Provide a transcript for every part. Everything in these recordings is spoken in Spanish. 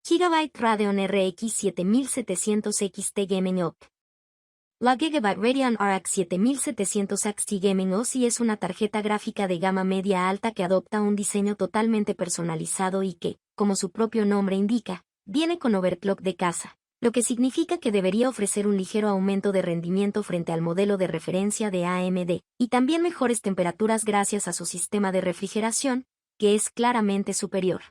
Gigabyte Radeon RX 7700 XT Gaming OC. La Gigabyte Radeon RX 7700 XT Gaming OC es una tarjeta gráfica de gama media alta que adopta un diseño totalmente personalizado y que, como su propio nombre indica, viene con overclock de casa, lo que significa que debería ofrecer un ligero aumento de rendimiento frente al modelo de referencia de AMD, y también mejores temperaturas gracias a su sistema de refrigeración, que es claramente superior.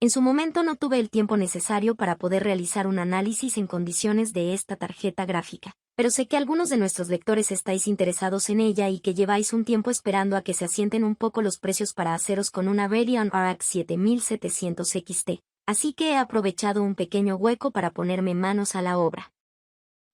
En su momento no tuve el tiempo necesario para poder realizar un análisis en condiciones de esta tarjeta gráfica, pero sé que algunos de nuestros lectores estáis interesados en ella y que lleváis un tiempo esperando a que se asienten un poco los precios para haceros con una Radeon RX 7700 XT, así que he aprovechado un pequeño hueco para ponerme manos a la obra.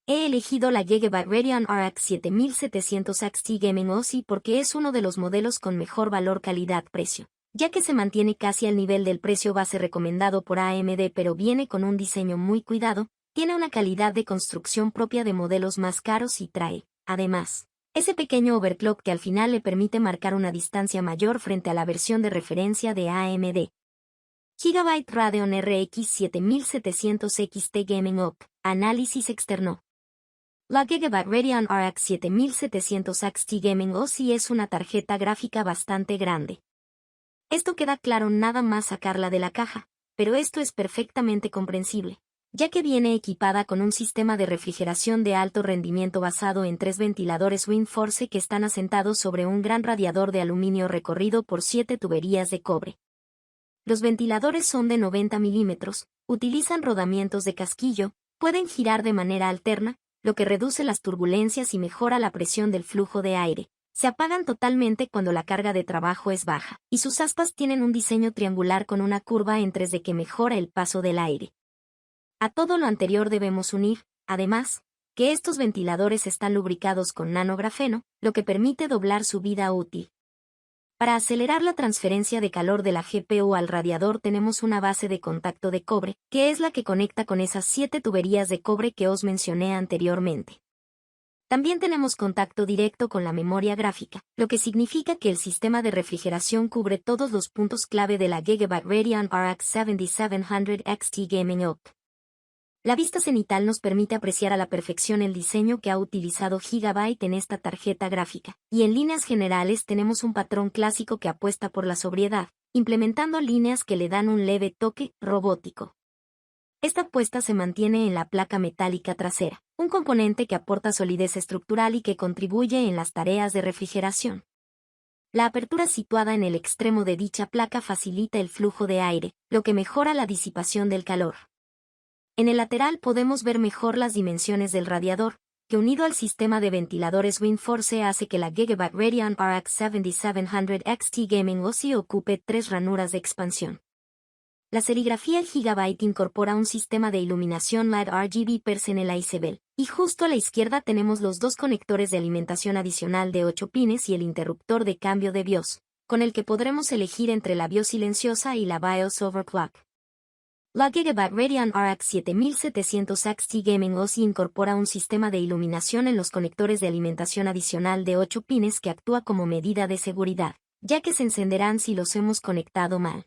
He elegido la Gigabyte Radeon RX 7700 XT Gaming OC porque es uno de los modelos con mejor valor calidad-precio, ya que se mantiene casi al nivel del precio base recomendado por AMD, pero viene con un diseño muy cuidado, tiene una calidad de construcción propia de modelos más caros y trae, además, ese pequeño overclock que al final le permite marcar una distancia mayor frente a la versión de referencia de AMD. Gigabyte Radeon RX 7700 XT Gaming OC. Análisis externo. La Gigabyte Radeon RX 7700 XT Gaming OC es una tarjeta gráfica bastante grande. Esto queda claro nada más sacarla de la caja, pero esto es perfectamente comprensible, ya que viene equipada con un sistema de refrigeración de alto rendimiento basado en 3 ventiladores WindForce que están asentados sobre un gran radiador de aluminio recorrido por 7 tuberías de cobre. Los ventiladores son de 90 milímetros, utilizan rodamientos de casquillo, pueden girar de manera alterna, lo que reduce las turbulencias y mejora la presión del flujo de aire. Se apagan totalmente cuando la carga de trabajo es baja, y sus aspas tienen un diseño triangular con una curva en 3D que mejora el paso del aire. A todo lo anterior debemos unir, además, que estos ventiladores están lubricados con nanografeno, lo que permite doblar su vida útil. Para acelerar la transferencia de calor de la GPU al radiador tenemos una base de contacto de cobre, que es la que conecta con esas 7 tuberías de cobre que os mencioné anteriormente. También tenemos contacto directo con la memoria gráfica, lo que significa que el sistema de refrigeración cubre todos los puntos clave de la Gigabyte Radeon RX 7700 XT Gaming OC. La vista cenital nos permite apreciar a la perfección el diseño que ha utilizado Gigabyte en esta tarjeta gráfica, y en líneas generales tenemos un patrón clásico que apuesta por la sobriedad, implementando líneas que le dan un leve toque robótico. Esta apuesta se mantiene en la placa metálica trasera, un componente que aporta solidez estructural y que contribuye en las tareas de refrigeración. La apertura situada en el extremo de dicha placa facilita el flujo de aire, lo que mejora la disipación del calor. En el lateral podemos ver mejor las dimensiones del radiador, que unido al sistema de ventiladores WindForce hace que la Gigabyte Radeon RX 7700 XT Gaming OC ocupe 3 ranuras de expansión. La serigrafía Gigabyte incorpora un sistema de iluminación LED RGB personalizable, y justo a la izquierda tenemos los 2 conectores de alimentación adicional de 8 pines y el interruptor de cambio de BIOS, con el que podremos elegir entre la BIOS silenciosa y la BIOS overclock. La Gigabyte Radeon RX 7700 XT Gaming OC incorpora un sistema de iluminación en los conectores de alimentación adicional de 8 pines que actúa como medida de seguridad, ya que se encenderán si los hemos conectado mal.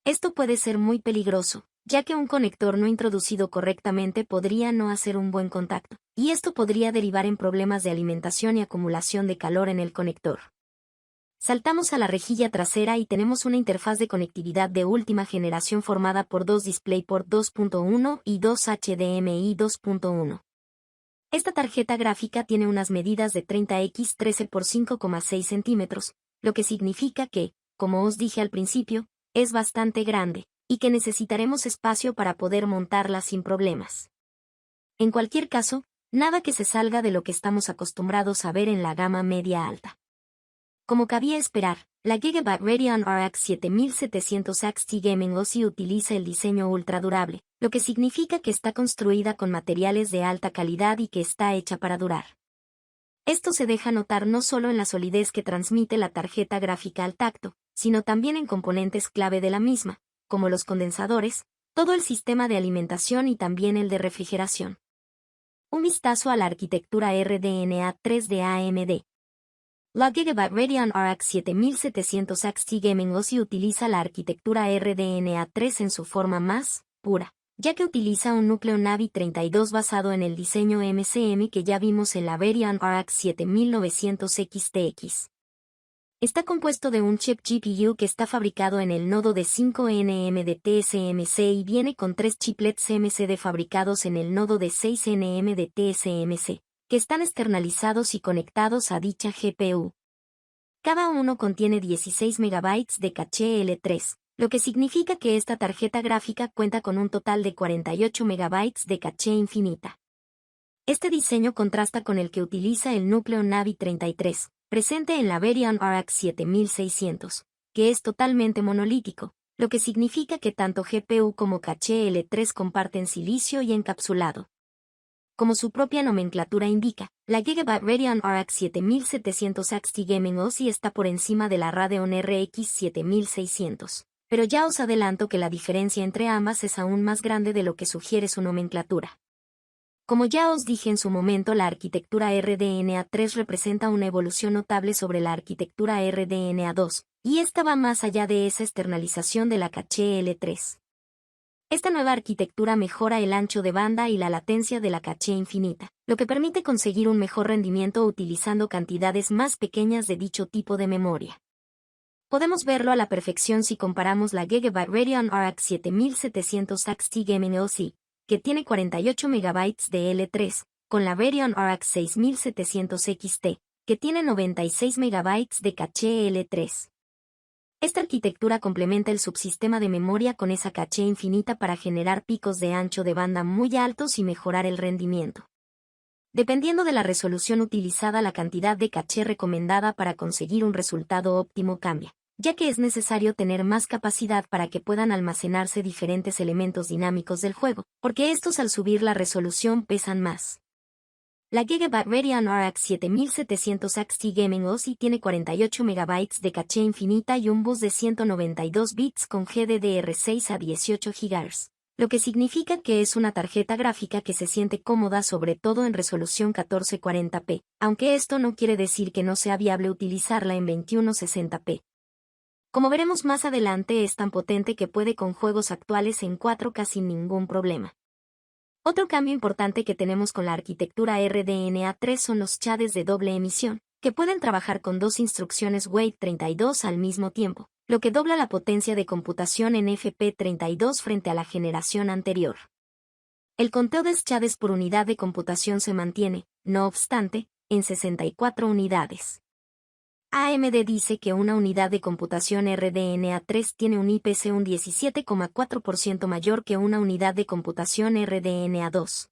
Esto puede ser muy peligroso, ya que un conector no introducido correctamente podría no hacer un buen contacto, y esto podría derivar en problemas de alimentación y acumulación de calor en el conector. Saltamos a la rejilla trasera y tenemos una interfaz de conectividad de última generación formada por 2 DisplayPort 2.1 y 2 HDMI 2.1. Esta tarjeta gráfica tiene unas medidas de 30x13 x 5,6 centímetros, lo que significa que, como os dije al principio, es bastante grande, y que necesitaremos espacio para poder montarla sin problemas. En cualquier caso, nada que se salga de lo que estamos acostumbrados a ver en la gama media alta. Como cabía esperar, la Gigabyte Radeon RX 7700 XT Gaming OC utiliza el diseño ultra durable, lo que significa que está construida con materiales de alta calidad y que está hecha para durar. Esto se deja notar no solo en la solidez que transmite la tarjeta gráfica al tacto, sino también en componentes clave de la misma, como los condensadores, todo el sistema de alimentación y también el de refrigeración. Un vistazo a la arquitectura RDNA3 de AMD. La Gigabyte Radeon RX 7700 XT Gaming OC utiliza la arquitectura RDNA3 en su forma más pura, ya que utiliza un núcleo Navi 32 basado en el diseño MCM que ya vimos en la Radeon RX 7900 XTX. Está compuesto de un chip GPU que está fabricado en el nodo de 5 nm de TSMC y viene con 3 chiplets MCD fabricados en el nodo de 6 nm de TSMC, que están externalizados y conectados a dicha GPU. Cada uno contiene 16 MB de caché L3, lo que significa que esta tarjeta gráfica cuenta con un total de 48 MB de caché infinita. Este diseño contrasta con el que utiliza el núcleo Navi 33, presente en la Radeon RX 7600, que es totalmente monolítico, lo que significa que tanto GPU como caché L3 comparten silicio y encapsulado. Como su propia nomenclatura indica, la Gigabyte Radeon RX 7700 XT Gaming OS está por encima de la Radeon RX 7600, pero ya os adelanto que la diferencia entre ambas es aún más grande de lo que sugiere su nomenclatura. Como ya os dije en su momento, la arquitectura RDNA3 representa una evolución notable sobre la arquitectura RDNA2, y esta va más allá de esa externalización de la caché L3. Esta nueva arquitectura mejora el ancho de banda y la latencia de la caché infinita, lo que permite conseguir un mejor rendimiento utilizando cantidades más pequeñas de dicho tipo de memoria. Podemos verlo a la perfección si comparamos la Gigabyte Radeon RX 7700 XT Gaming OS, que tiene 48 MB de L3, con la Radeon RX 6700 XT, que tiene 96 MB de caché L3. Esta arquitectura complementa el subsistema de memoria con esa caché infinita para generar picos de ancho de banda muy altos y mejorar el rendimiento. Dependiendo de la resolución utilizada, la cantidad de caché recomendada para conseguir un resultado óptimo cambia, ya que es necesario tener más capacidad para que puedan almacenarse diferentes elementos dinámicos del juego, porque estos al subir la resolución pesan más. La Gigabyte Radeon RX 7700 XT Gaming OS tiene 48 MB de caché infinita y un bus de 192 bits con GDDR6 a 18 GHz, lo que significa que es una tarjeta gráfica que se siente cómoda sobre todo en resolución 1440p, aunque esto no quiere decir que no sea viable utilizarla en 2160p. Como veremos más adelante, es tan potente que puede con juegos actuales en 4K sin ningún problema. Otro cambio importante que tenemos con la arquitectura RDNA3 son los shades de doble emisión, que pueden trabajar con dos instrucciones Wave 32 al mismo tiempo, lo que dobla la potencia de computación en FP32 frente a la generación anterior. El conteo de shades por unidad de computación se mantiene, no obstante, en 64 unidades. AMD dice que una unidad de computación RDNA3 tiene un IPC un 17,4% mayor que una unidad de computación RDNA2.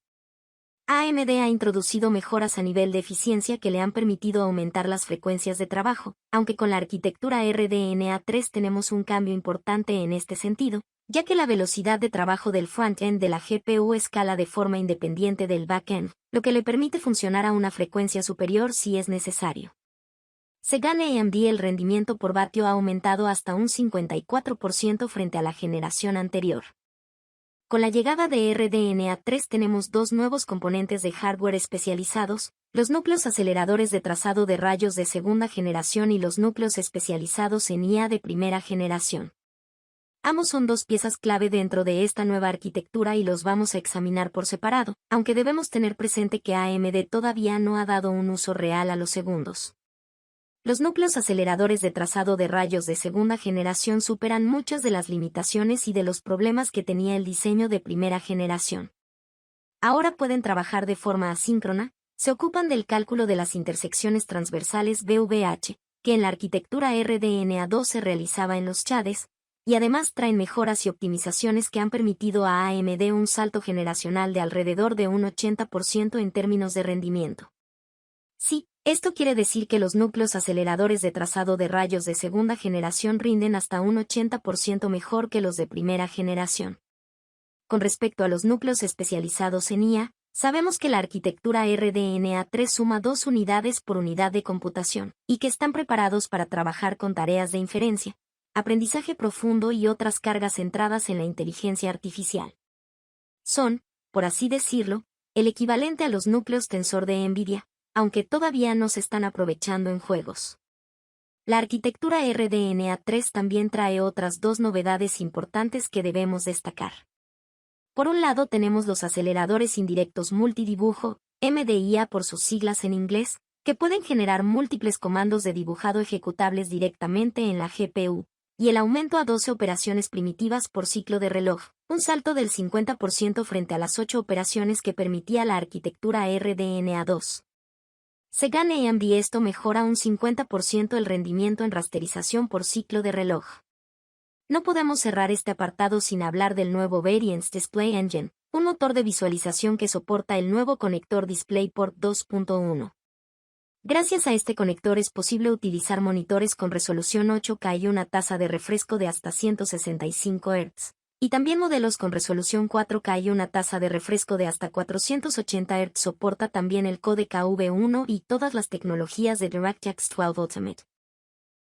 AMD ha introducido mejoras a nivel de eficiencia que le han permitido aumentar las frecuencias de trabajo, aunque con la arquitectura RDNA3 tenemos un cambio importante en este sentido, ya que la velocidad de trabajo del front-end de la GPU escala de forma independiente del back-end, lo que le permite funcionar a una frecuencia superior si es necesario. Según AMD, el rendimiento por vatio ha aumentado hasta un 54% frente a la generación anterior. Con la llegada de RDNA3 tenemos dos nuevos componentes de hardware especializados, los núcleos aceleradores de trazado de rayos de segunda generación y los núcleos especializados en IA de primera generación. Ambos son dos piezas clave dentro de esta nueva arquitectura y los vamos a examinar por separado, aunque debemos tener presente que AMD todavía no ha dado un uso real a los segundos. Los núcleos aceleradores de trazado de rayos de segunda generación superan muchas de las limitaciones y de los problemas que tenía el diseño de primera generación. Ahora pueden trabajar de forma asíncrona, se ocupan del cálculo de las intersecciones transversales VVH, que en la arquitectura RDNA2 se realizaba en los shades, y además traen mejoras y optimizaciones que han permitido a AMD un salto generacional de alrededor de un 80% en términos de rendimiento. Sí, esto quiere decir que los núcleos aceleradores de trazado de rayos de segunda generación rinden hasta un 80% mejor que los de primera generación. Con respecto a los núcleos especializados en IA, sabemos que la arquitectura RDNA3 suma 2 unidades por unidad de computación, y que están preparados para trabajar con tareas de inferencia, aprendizaje profundo y otras cargas centradas en la inteligencia artificial. Son, por así decirlo, el equivalente a los núcleos tensor de NVIDIA, aunque todavía no se están aprovechando en juegos. La arquitectura RDNA3 también trae otras dos novedades importantes que debemos destacar. Por un lado tenemos los aceleradores indirectos multidibujo, MDIA por sus siglas en inglés, que pueden generar múltiples comandos de dibujado ejecutables directamente en la GPU, y el aumento a 12 operaciones primitivas por ciclo de reloj, un salto del 50% frente a las 8 operaciones que permitía la arquitectura RDNA2. Según AMD, esto mejora un 50% el rendimiento en rasterización por ciclo de reloj. No podemos cerrar este apartado sin hablar del nuevo Variance Display Engine, un motor de visualización que soporta el nuevo conector DisplayPort 2.1. Gracias a este conector es posible utilizar monitores con resolución 8K y una tasa de refresco de hasta 165 Hz, y también modelos con resolución 4K y una tasa de refresco de hasta 480 Hz. Soporta también el códec AV1 y todas las tecnologías de DirectX 12 Ultimate.